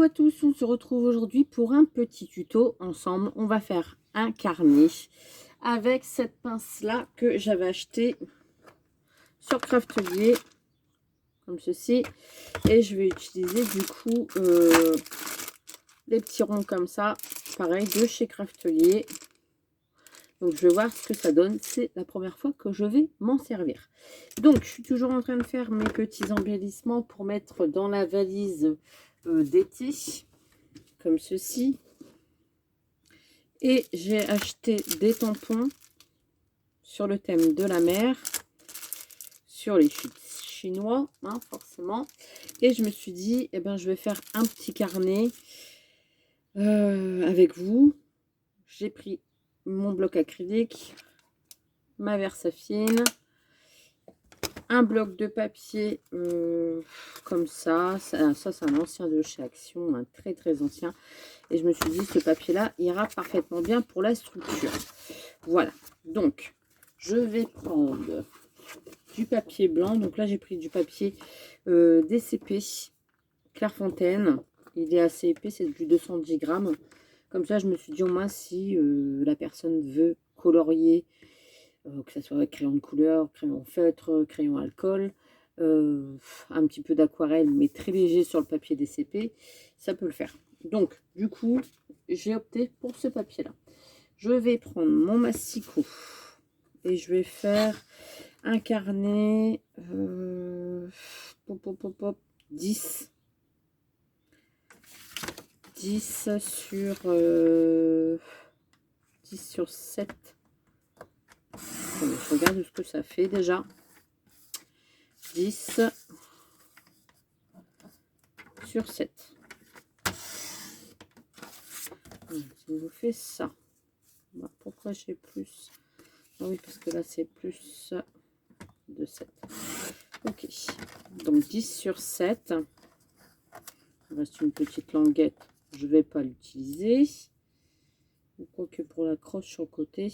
Coucou à tous, on se retrouve aujourd'hui pour un petit tuto ensemble. On va faire un carnet avec cette pince là que j'avais acheté sur Craftelier comme ceci, et je vais utiliser du coup les petits ronds comme ça, pareil de chez Craftelier. Donc je vais voir ce que ça donne, c'est la première fois que je vais m'en servir. Donc je suis toujours en train de faire mes petits embellissements pour mettre dans la valise d'été, comme ceci. Et j'ai acheté des tampons sur le thème de la mer, sur les chinois, hein, forcément. Et je me suis dit, eh ben, je vais faire un petit carnet avec vous. J'ai pris mon bloc acrylique, ma Versafine, un bloc de papier comme ça c'est un ancien de chez Action, un très très ancien, et je me suis dit ce papier là ira parfaitement bien pour la structure. Voilà, donc je vais prendre du papier blanc. Donc là j'ai pris du papier DCP Clairefontaine, il est assez épais, c'est du 210 grammes. Comme ça je me suis dit au moins si la personne veut colorier, que ce soit crayon de couleur, crayon feutre, crayon alcool, un petit peu d'aquarelle, mais très léger sur le papier DCP, ça peut le faire. Donc, du coup, j'ai opté pour ce papier-là. Je vais prendre mon masticot et je vais faire un carnet 10 sur 10 sur 7. Je regarde ce que ça fait déjà. 10 sur 7. Ça nous fait ça. Pourquoi j'ai plus? Ah oui, parce que là c'est plus de 7. Ok. Donc 10 sur 7. Il reste une petite languette. Je ne vais pas l'utiliser. Quoique pour la crosse sur le côté.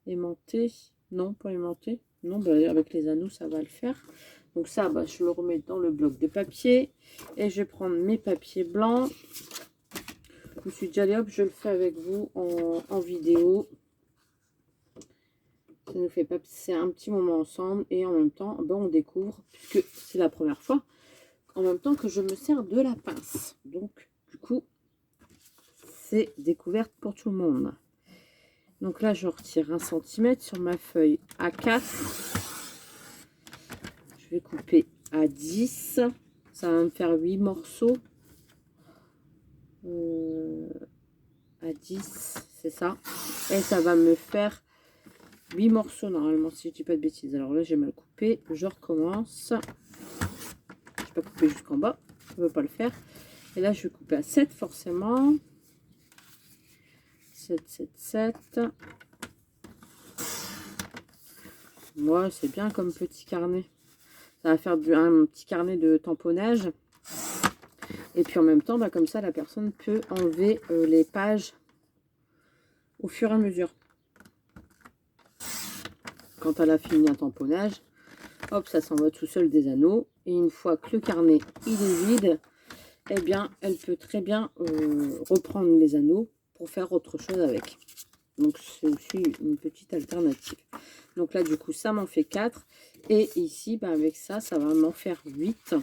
Aimanté. Non, pas aimanté. Non, bah, avec les anneaux, ça va le faire. Donc ça, bah, je le remets dans le bloc de papier. Et je vais prendre mes papiers blancs. Je me suis dit, allez hop, je le fais avec vous en vidéo. Ça nous fait passer un petit moment ensemble. Et en même temps, bah, on découvre, puisque c'est la première fois, en même temps que je me sers de la pince. Donc, du coup, c'est découverte pour tout le monde. Donc là, je retire 1 cm sur ma feuille A4. Je vais couper à 10. Ça va me faire 8 morceaux. À 10, c'est ça. Et ça va me faire 8 morceaux normalement, si je dis pas de bêtises. Alors là, j'ai mal coupé. Je recommence. Je n'ai pas coupé jusqu'en bas. Je ne veux pas le faire. Et là, je vais couper à 7 forcément. 7, 7, 7. Moi, c'est bien comme petit carnet. Ça va faire un petit carnet de tamponnage. Et puis en même temps, bah, comme ça, la personne peut enlever les pages au fur et à mesure. Quand elle a fini un tamponnage, hop, ça s'en va tout seul des anneaux. Et une fois que le carnet il est vide, eh bien, elle peut très bien reprendre les anneaux pour faire autre chose avec. Donc, c'est aussi une petite alternative. Donc là, du coup, ça m'en fait 4. Et ici, bah, avec ça, ça va m'en faire 8.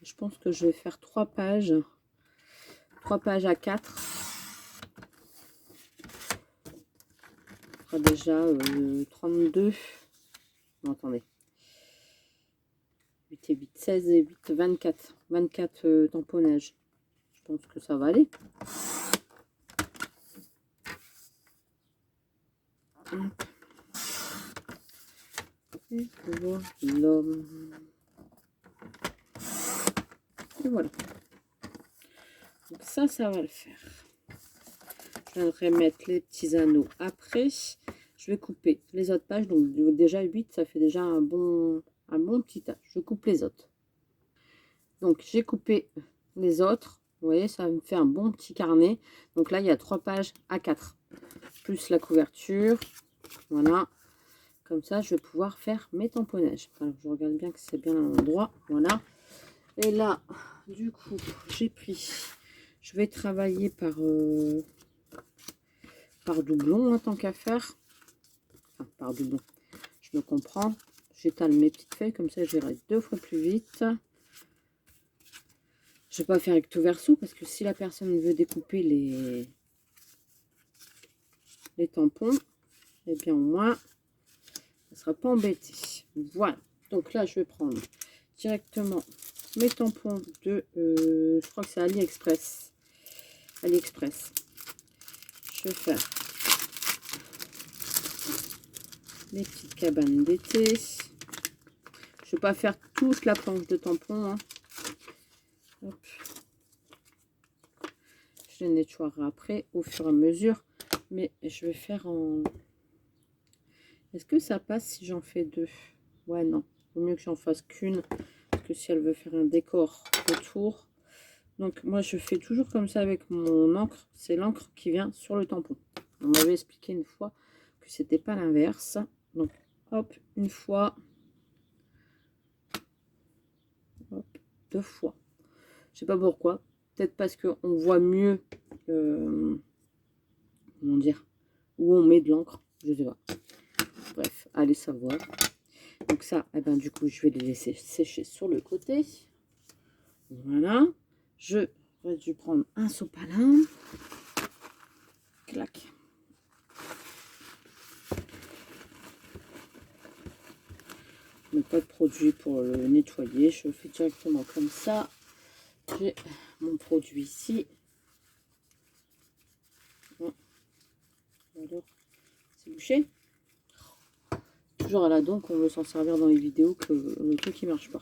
Je pense que je vais faire 3 pages. 3 pages à 4. Ça fera déjà 32. Non, attendez. 8 et 8, 16 et 8, 24. 24 tamponnages. Je pense que ça va aller. Et voilà. Et voilà. Donc ça va le faire. Je viendrai mettre les petits anneaux après. Je vais couper les autres pages. Donc déjà 8, ça fait déjà un bon petit tas. Je coupe les autres. Donc j'ai coupé les autres. Vous voyez, ça me fait un bon petit carnet. Donc là, il y a 3 pages à 4. Plus la couverture. Voilà. Comme ça, je vais pouvoir faire mes tamponnages. Alors, je regarde bien que c'est bien à l'endroit. Voilà. Et là, du coup, j'ai pris... Je vais travailler par doublon, hein, tant qu'à faire. Enfin, par doublon. Je me comprends. J'étale mes petites feuilles, comme ça j'irai 2 fois plus vite. Je vais pas faire recto verso, parce que si la personne veut découper les tampons, eh bien au moins, elle ne sera pas embêtée. Voilà. Donc là, je vais prendre directement mes tampons de... je crois que c'est AliExpress. AliExpress. Je vais faire les petites cabanes d'été. Je vais pas faire toute la planche de tampons. Hein. Hop. Je les nettoierai après au fur et à mesure. Mais je vais faire en... Est-ce que ça passe si j'en fais 2? Ouais, non. Vaut mieux que j'en fasse qu'une. Parce que si elle veut faire un décor autour. Donc moi je fais toujours comme ça avec mon encre. C'est l'encre qui vient sur le tampon. On m'avait expliqué une fois que c'était pas l'inverse. Donc hop, une fois. Hop, 2 fois. Je sais pas pourquoi. Peut-être parce qu'on voit mieux, comment dire, où on met de l'encre. Je sais pas. Bref, allez savoir. Donc ça, eh ben, du coup, je vais les laisser sécher sur le côté. Voilà. Je vais dû prendre un sopalin. Clac. Mais pas de produit pour le nettoyer. Je fais directement comme ça. J'ai mon produit ici. Bon. Alors, c'est bouché. Toujours à la dent qu'on veut s'en servir dans les vidéos que le truc qui marche pas.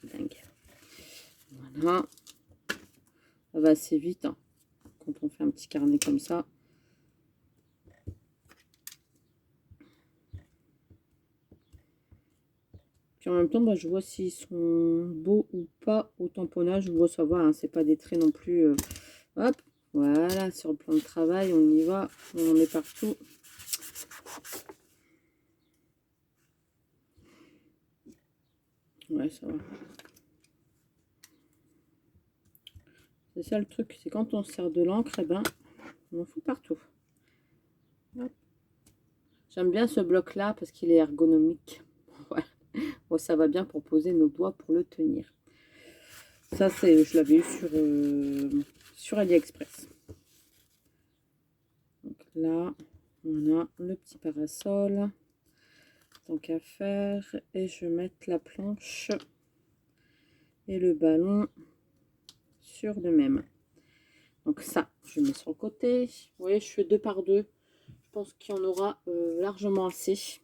Dingue. Voilà. Ça va assez vite hein, quand on fait un petit carnet comme ça. Puis en même temps, bah, je vois s'ils sont beaux ou pas au tamponnage. Je vois ça va, hein, c'est pas des traits non plus. Hop, voilà, sur le plan de travail, on y va. On est partout. Ouais, ça va. C'est ça le truc, c'est quand on sert de l'encre, eh ben, on en fout partout. J'aime bien ce bloc-là parce qu'il est ergonomique. Voilà. Bon, ça va bien pour poser nos doigts pour le tenir. Ça, je l'avais eu sur AliExpress. Donc là, on a le petit parasol. Tant qu'à faire. Et je vais mettre la planche et le ballon sur le même. Donc ça, je mets sur le côté. Vous voyez, je fais 2 par 2. Je pense qu'il y en aura largement assez.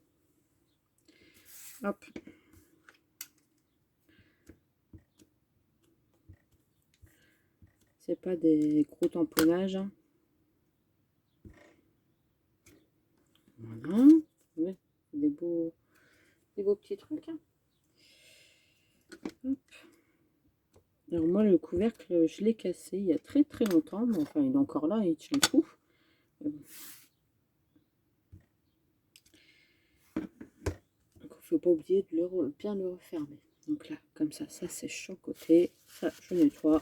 Hop. C'est pas des gros tamponnages. Voilà. Ouais, des beaux petits trucs. Hein. Hop. Alors moi, le couvercle, je l'ai cassé il y a très très longtemps. Mais enfin, il est encore là, il tient le coup. Faut pas oublier de bien le refermer. Donc là, comme ça sèche sur le côté. Ça, je nettoie.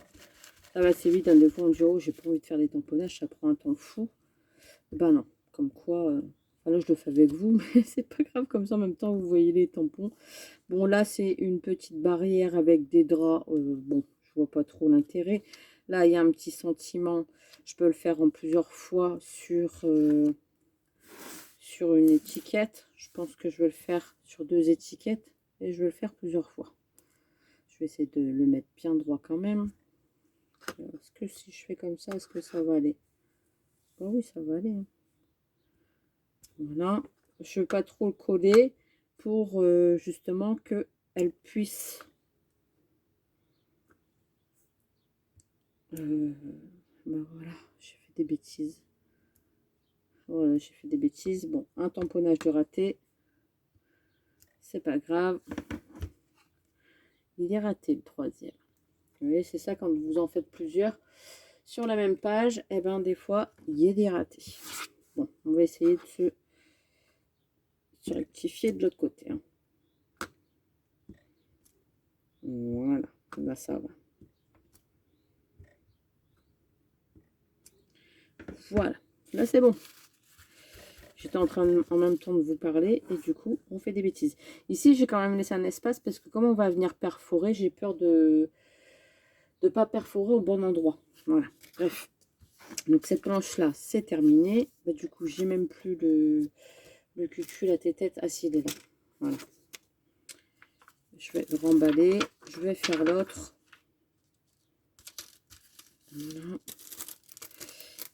Ça va assez vite. Hein, des fois, on dit, oh, j'ai pas envie de faire des tamponnages, ça prend un temps fou. Ben non, comme quoi, enfin là, je le fais avec vous, mais c'est pas grave, comme ça, en même temps, vous voyez les tampons. Bon, là, c'est une petite barrière avec des draps. Bon, je vois pas trop l'intérêt. Là, il y a un petit sentiment. Je peux le faire en plusieurs fois sur une étiquette. Je pense que je vais le faire sur 2 étiquettes et je vais le faire plusieurs fois. Je vais essayer de le mettre bien droit quand même. Est-ce que si je fais comme ça, est-ce que ça va aller? Bah oui, ça va aller. Hein. Voilà. Je ne veux pas trop le coller pour justement qu'elle puisse bah voilà, j'ai fait des bêtises. Voilà, j'ai fait des bêtises. Bon, un tamponnage de raté. C'est pas grave. Il est raté le 3e. Vous voyez, c'est ça quand vous en faites plusieurs sur la même page. Et ben des fois, il y a des ratés. Bon, on va essayer de se rectifier de l'autre côté. Hein. Voilà, là ça va. Voilà, là c'est bon. J'étais en train en même temps de vous parler et du coup on fait des bêtises. Ici j'ai quand même laissé un espace parce que comme on va venir perforer, j'ai peur de ne pas perforer au bon endroit. Voilà, bref. Donc cette planche là c'est terminé. Bah, du coup j'ai même plus le cul, la tête. Ah si, il est là. Voilà. Je vais remballer. Je vais faire l'autre. Voilà.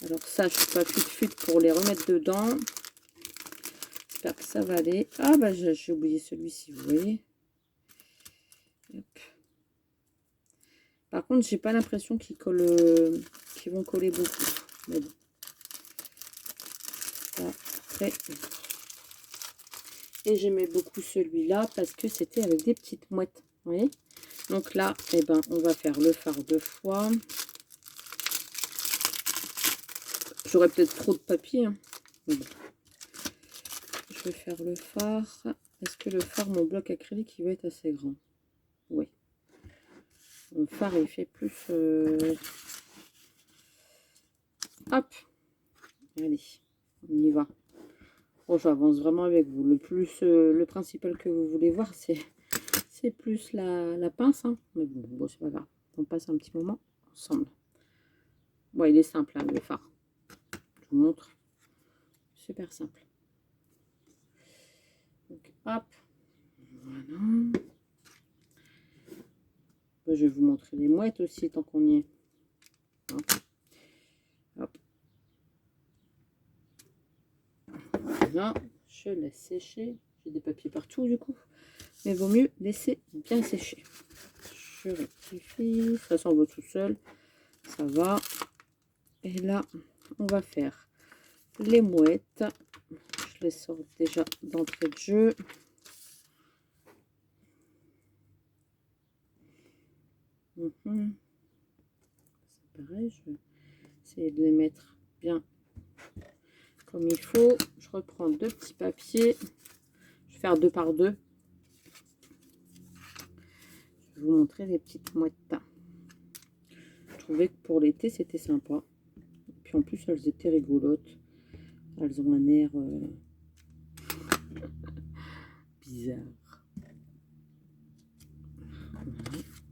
Alors ça, je ne fais pas plus de fuite pour les remettre dedans. J'espère que ça va aller. Ah bah j'ai oublié celui-ci, vous voyez. Hop. Par contre, j'ai pas l'impression qu'ils collent, qu'ils vont coller beaucoup. Mais bon. Ça, après. Et j'aimais beaucoup celui-là parce que c'était avec des petites mouettes. Vous voyez. Donc là, eh ben, on va faire le phare 2 fois. J'aurais peut-être trop de papier. Hein. Bon. Je vais faire le phare. Est-ce que le phare, mon bloc acrylique, il va être assez grand? Oui. Le phare, il fait plus... Hop. Allez, on y va. Bon, j'avance vraiment avec vous. Le principal que vous voulez voir, c'est plus la pince. Hein. Mais bon, c'est pas grave. On passe un petit moment ensemble. Bon, il est simple, hein, le phare. Je vous montre. Super simple. Donc, hop. Voilà. Je vais vous montrer les mouettes aussi, tant qu'on y est. Hop. Hop. Voilà. Je laisse sécher. J'ai des papiers partout, du coup. Mais vaut mieux laisser bien sécher. Je rectifie. Ça s'en va tout seul. Ça va. Et là, on va faire les mouettes. Je les sors déjà d'entrée de jeu. C'est pareil, je vais essayer de les mettre bien comme il faut. Je reprends deux petits papiers. Je vais faire 2 par 2. Je vais vous montrer les petites mouettes. Je trouvais que pour l'été, c'était sympa. Et puis en plus, elles étaient rigolotes. Elles ont un air bizarre.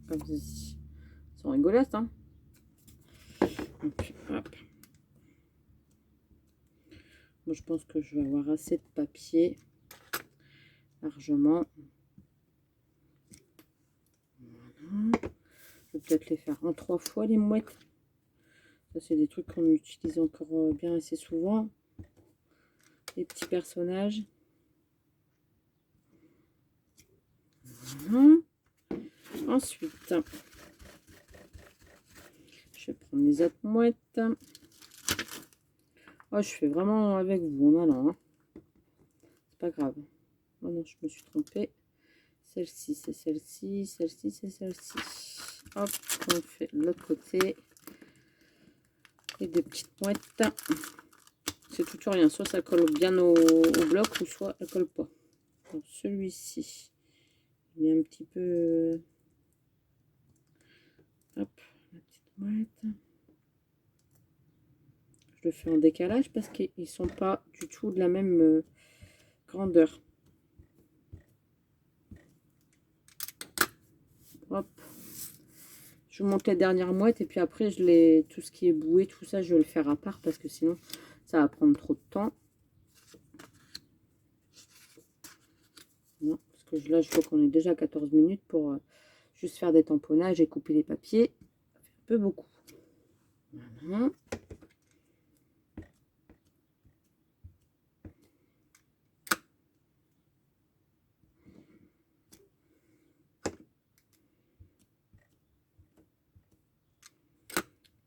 Comme ceci. Elles sont rigolotes, hein. Donc, hop. Moi, je pense que je vais avoir assez de papier. Largement. Voilà. Je vais peut-être les faire en 3 fois, les mouettes. Ça, c'est des trucs qu'on utilise encore bien assez souvent. Les petits personnages. Voilà. Ensuite, je vais prendre les autres mouettes. Oh, je fais vraiment avec vous en allant. Hein. C'est pas grave. Oh non, je me suis trompée. Celle-ci, c'est celle-ci. Celle-ci, c'est celle-ci. Hop, on fait l'autre côté. Et des petites mouettes. C'est tout ou rien. Soit ça colle bien au bloc, ou soit elle colle pas. Celui-ci, il est un petit peu... Hop, la petite mouette. Je le fais en décalage parce qu'ils sont pas du tout de la même grandeur. Hop. Je vous montre les dernières mouettes et puis après tout ce qui est boué, tout ça, je vais le faire à part parce que sinon ça va prendre trop de temps. Non, parce que là je vois qu'on est déjà à 14 minutes pour juste faire des tamponnages et couper les papiers. Ça fait un peu beaucoup. Voilà.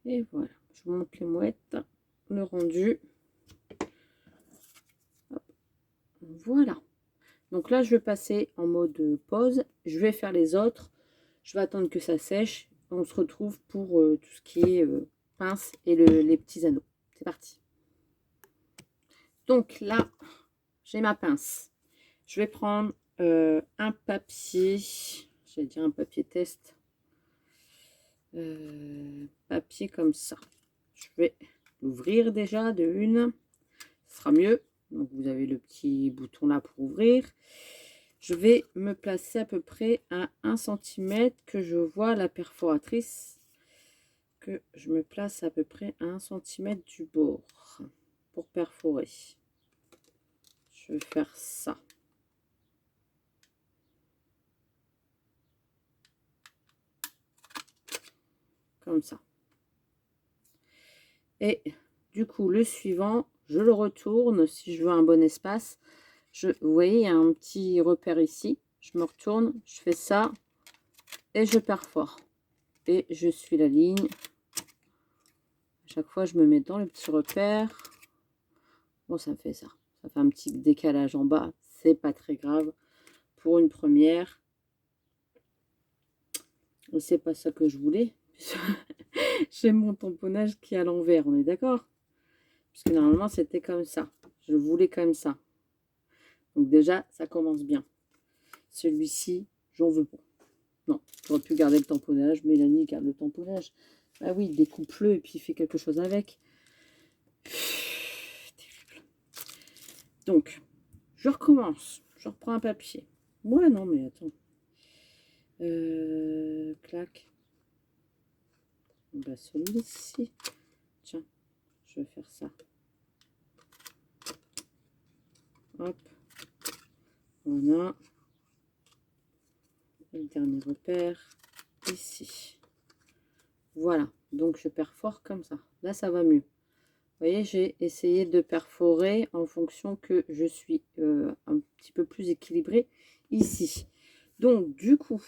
Et voilà, je vous montre les mouettes, le rendu. Hop. Voilà. Donc là, je vais passer en mode pause. Je vais faire les autres. Je vais attendre que ça sèche. On se retrouve pour tout ce qui est pince et les petits anneaux. C'est parti. Donc là, j'ai ma pince. Je vais prendre un papier. j'allais dire un papier test. Papier comme ça. Je vais l'ouvrir déjà de une. Ce sera mieux. Donc vous avez le petit bouton là pour ouvrir. Je vais me placer à peu près à 1 cm que je vois la perforatrice. Que je me place à peu près à 1 cm du bord pour perforer. Je vais faire ça. Comme ça. Et du coup, le suivant, je le retourne si je veux un bon espace. Vous voyez, il y a un petit repère ici. Je me retourne, je fais ça et je perfore. Et je suis la ligne. À chaque fois, je me mets dans le petit repère. Bon, ça me fait ça. Ça fait un petit décalage en bas. C'est pas très grave pour une première. C'est pas ça que je voulais. J'ai mon tamponnage qui est à l'envers, on est d'accord? Puisque normalement, c'était comme ça. Je voulais comme ça. Donc déjà, ça commence bien. Celui-ci, j'en veux pas. Non, j'aurais pu garder le tamponnage. Mélanie garde le tamponnage. Ah oui, découpe-le et puis il fait quelque chose avec. Terrible. Donc, je recommence. Je reprends un papier. Ouais, non, mais attends. Clac. Bah, celui-ci. Tiens, je vais faire ça. Hop. Voilà. Et le dernier repère, ici. Voilà. Donc, je perfore comme ça. Là, ça va mieux. Vous voyez, j'ai essayé de perforer en fonction que je suis un petit peu plus équilibrée ici. Donc, du coup,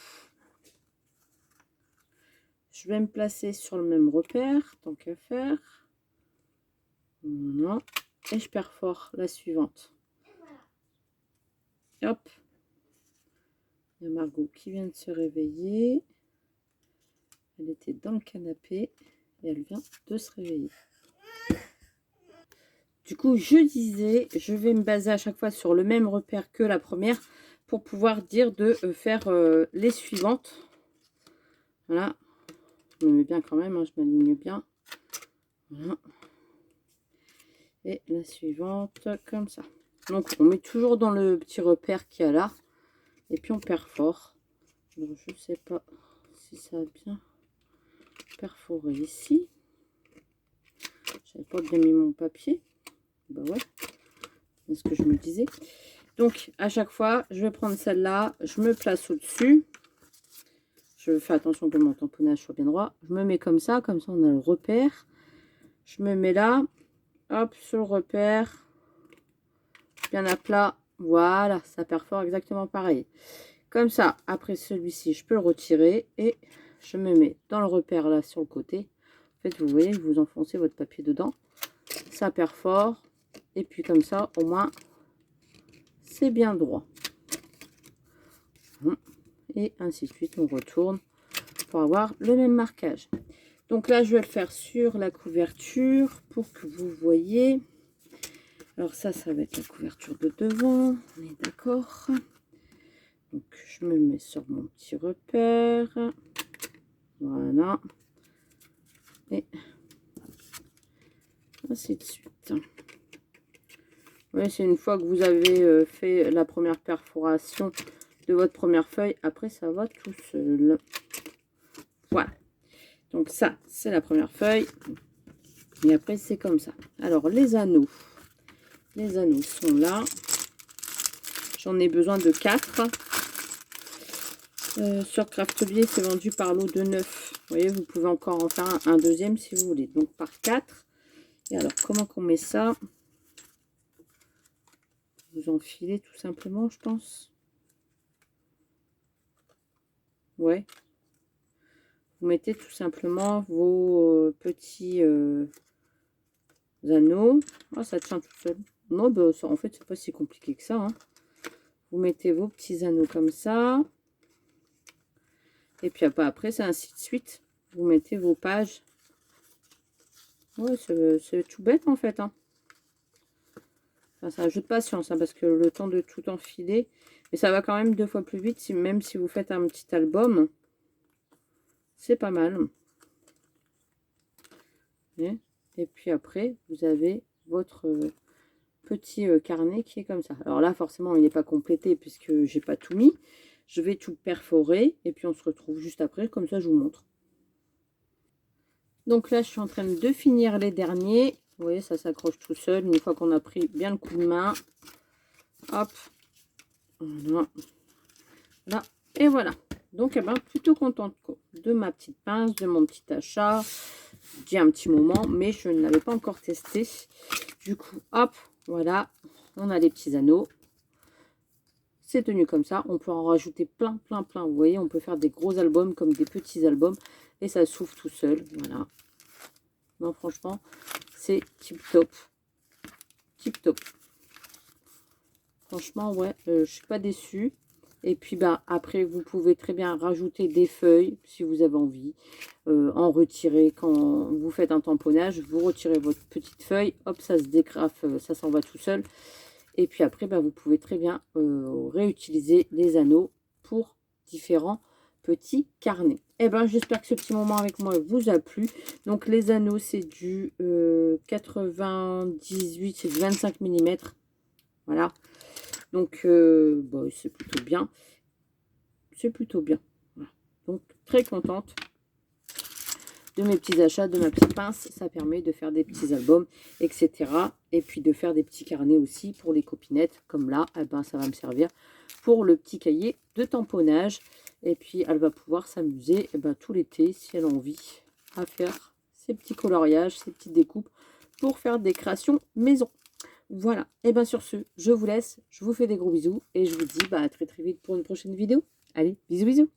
je vais me placer sur le même repère, tant qu'à faire. Voilà. Et je perfore la suivante. Hop. Il y a Margot qui vient de se réveiller. Elle était dans le canapé et elle vient de se réveiller. Du coup, je disais, je vais me baser à chaque fois sur le même repère que la première pour pouvoir dire de faire les suivantes. Voilà. Je me mets bien quand même, hein, je m'aligne bien. Voilà. Et la suivante, comme ça. Donc, on met toujours dans le petit repère qu'il y a là. Et puis, on perfore. Donc, je sais pas si ça a bien perforé ici. J'avais pas bien mis mon papier. Bah ouais, c'est ce que je me disais. Donc, à chaque fois, je vais prendre celle-là. Je me place au-dessus. Je fais attention que mon tamponnage soit bien droit. Je me mets comme ça on a le repère. Je me mets là. Hop, sur le repère. Bien à plat. Voilà, ça perfore exactement pareil. Comme ça, après celui-ci, je peux le retirer. Et je me mets dans le repère là, sur le côté. En fait, vous voyez, vous enfoncez votre papier dedans. Ça perfore. Et puis comme ça, au moins, c'est bien droit. Et ainsi de suite, on retourne pour avoir le même marquage. Donc là, je vais le faire sur la couverture pour que vous voyez. Alors ça va être la couverture de devant, on est d'accord. Donc je me mets sur mon petit repère. Voilà. Et ainsi de suite. Oui, c'est une fois que vous avez fait la première perforation de votre première feuille. Après, ça va tout seul. Voilà. Donc ça, c'est la première feuille. Et après, c'est comme ça. Alors, les anneaux. Les anneaux sont là. J'en ai besoin de 4. Sur Craftelier, c'est vendu par lot de 9. Vous voyez, vous pouvez encore en faire un deuxième si vous voulez. Donc, par 4. Et alors, comment qu'on met ça? Vous enfilez tout simplement, je pense. Ouais. Vous mettez tout simplement vos petits anneaux. Oh, ça tient tout seul. Non, bah, ça, en fait, c'est pas si compliqué que ça. Hein. Vous mettez vos petits anneaux comme ça. Et puis après, c'est ainsi de suite. Vous mettez vos pages. Ouais, c'est tout bête en fait. Hein. Enfin, c'est un jeu de patience hein, parce que le temps de tout enfiler, Mais ça va quand même 2 fois plus vite, même si vous faites un petit album. C'est pas mal. Et puis après, vous avez votre petit carnet qui est comme ça. Alors là, forcément, il n'est pas complété puisque j'ai pas tout mis. Je vais tout perforer et puis on se retrouve juste après. Comme ça, je vous montre. Donc là, je suis en train de finir les derniers. Vous voyez, ça s'accroche tout seul. Une fois qu'on a pris bien le coup de main. Hop. Voilà. Là. Et voilà. Donc, eh ben, plutôt contente de ma petite pince, de mon petit achat. J'ai un petit moment, mais je ne l'avais pas encore testé. Du coup, hop, voilà. On a les petits anneaux. C'est tenu comme ça. On peut en rajouter plein. Vous voyez, on peut faire des gros albums comme des petits albums. Et ça s'ouvre tout seul. Voilà. Non, franchement, c'est tip top. Tip top. Franchement, ouais, je suis pas déçue. Et puis, bah, après, vous pouvez très bien rajouter des feuilles, si vous avez envie. En retirer quand vous faites un tamponnage. Vous retirez votre petite feuille. Hop, ça se dégrafe, ça s'en va tout seul. Et puis après, bah, vous pouvez très bien réutiliser les anneaux pour différents petits carnets. Et ben, j'espère que ce petit moment avec moi vous a plu. Donc, les anneaux, c'est du 98, c'est du 25 mm. Voilà. Donc, bon, c'est plutôt bien. C'est plutôt bien. Voilà. Donc, très contente de mes petits achats, de ma petite pince. Ça permet de faire des petits albums, etc. Et puis de faire des petits carnets aussi pour les copinettes. Comme là, eh ben, ça va me servir pour le petit cahier de tamponnage. Et puis, elle va pouvoir s'amuser eh ben, tout l'été, si elle a envie, à faire ses petits coloriages, ses petites découpes pour faire des créations maison. Voilà. Et bien sur ce, je vous laisse. Je vous fais des gros bisous. Et je vous dis bah, à très vite pour une prochaine vidéo. Allez, bisous bisous.